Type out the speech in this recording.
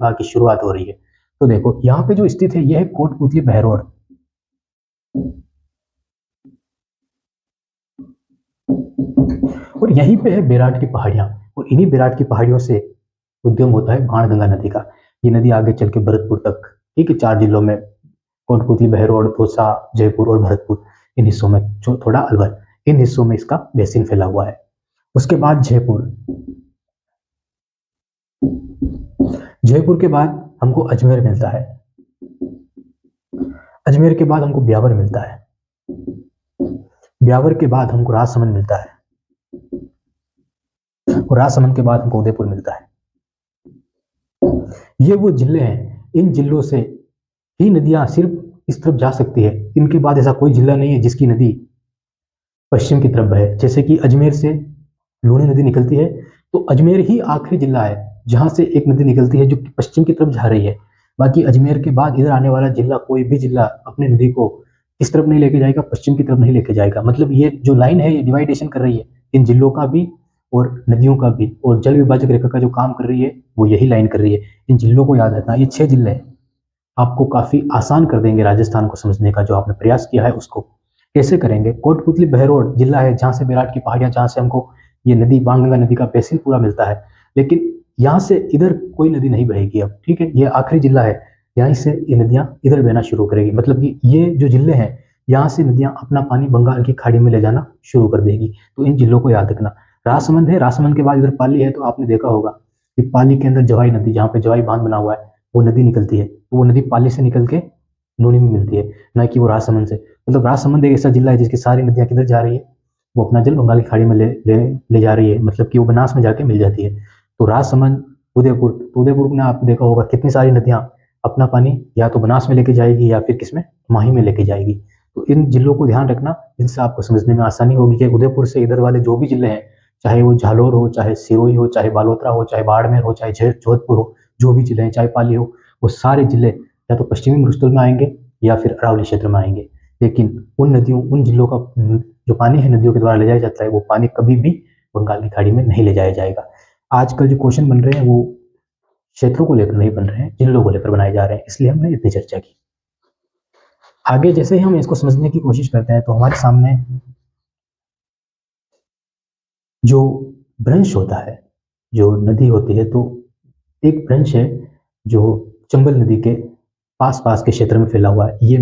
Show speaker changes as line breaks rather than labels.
भाग की शुरुआत हो रही है। तो देखो यहाँ पे जो स्थित है यह है कोटपुतली बहरोड। और यहीं पे है बेराट की पहाड़ियां, और इन्हीं बेराट की पहाड़ियों से उद्गम होता है बाणगंगा नदी का। ये नदी आगे चल के भरतपुर तक, ठीक है, 4 जिलों में, कोटपुतली बहरोड, दौसा, जयपुर और भरतपुर, इन हिस्सों में, जो थोड़ा अलवर, इन हिस्सों में इसका बेसिन फैला हुआ है। उसके बाद जयपुर, जयपुर के बाद हमको अजमेर मिलता है, अजमेर के बाद हमको ब्यावर मिलता है, ब्यावर के बाद हमको राजसमंद मिलता है, और राजसमंद के बाद हमको उदयपुर मिलता है। ये वो जिले हैं, इन जिलों से ही नदियां सिर्फ इस तरफ जा सकती है। इनके बाद ऐसा कोई जिला नहीं है जिसकी नदी पश्चिम की तरफ बहे। जैसे कि अजमेर से लूनी नदी निकलती है, तो अजमेर ही आखिरी जिला है जहां से एक नदी निकलती है जो पश्चिम की तरफ जा रही है। बाकी अजमेर के बाद इधर आने वाला जिला, कोई भी जिला अपनी नदी को इस तरफ नहीं लेके जाएगा, पश्चिम की तरफ नहीं लेके जाएगा। मतलब ये जो लाइन है ये डिवाइडेशन कर रही है इन जिलों का भी और नदियों का भी, और जल विभाजक रेखा का जो काम कर रही है वो यही लाइन कर रही है। इन जिलों को याद रखना। ये 6 जिले हैं, आपको काफी आसान कर देंगे राजस्थान को समझने का। जो आपने प्रयास किया है उसको कैसे करेंगे। कोटपुतली बहरोड जिला है जहां से बेराट की पहाड़ियां, जहां से हमको ये नदी बाणगंगा नदी का बेसिन पूरा मिलता है। लेकिन यहाँ से इधर कोई नदी नहीं बहेगी अब, ठीक है, ये आखिरी जिला है, यहीं से ये नदियां इधर बहना शुरू करेगी। मतलब कि ये जो जिले हैं यहाँ से नदियां अपना पानी बंगाल की खाड़ी में ले जाना शुरू कर देगी। तो इन जिलों को याद रखना। राजसमंद है, राजसमंद के बाद इधर पाली है, तो आपने देखा होगा कि पाली के अंदर जवाई नदी, जहाँ पे जवाई बांध बना हुआ है, वो नदी निकलती है। तो वो नदी पाली से निकल के लूनी में मिलती है, न कि वो राजसमंद से। मतलब राजसमंद एक ऐसा जिला है जिसकी सारी नदियां किधर जा रही है, वो अपना जल बंगाल की खाड़ी में ले जा रही है, मतलब कि वो बनास में जाके मिल जाती है। तो राजसमंद, उदयपुर, तो उदयपुर में आपने देखा होगा कितनी सारी नदियां अपना पानी या तो बनास में लेके जाएगी या फिर किसमें, माही में लेके जाएगी। तो इन जिलों को ध्यान रखना, इनसे आपको समझने में आसानी होगी कि उदयपुर से इधर वाले जो भी जिले हैं, चाहे वो झालोर हो, चाहे सिरोही हो, चाहे बालोतरा हो, चाहे बाड़मेर हो, चाहे जोधपुर हो, जो भी जिले हैं, चाहे पाली हो, वो सारे जिले या तो पश्चिमी मरुस्थल में आएंगे या फिर अरावली क्षेत्र में आएंगे। लेकिन उन नदियों, उन जिलों का जो पानी है नदियों के द्वारा ले जाया जाता है, वो पानी कभी भी बंगाल की खाड़ी में नहीं ले जाया जाएगा। आजकल जो क्वेश्चन बन रहे हैं वो क्षेत्रों को लेकर नहीं बन रहे हैं, जिलों को लेकर बनाए जा रहे हैं, इसलिए हमने इतनी चर्चा की। आगे जैसे ही हम इसको समझने की कोशिश करते हैं तो हमारे सामने जो ब्रंश होता है, जो नदी होती है, तो एक ब्रंश है जो चंबल नदी के पास पास के क्षेत्र में फैला हुआ है। ये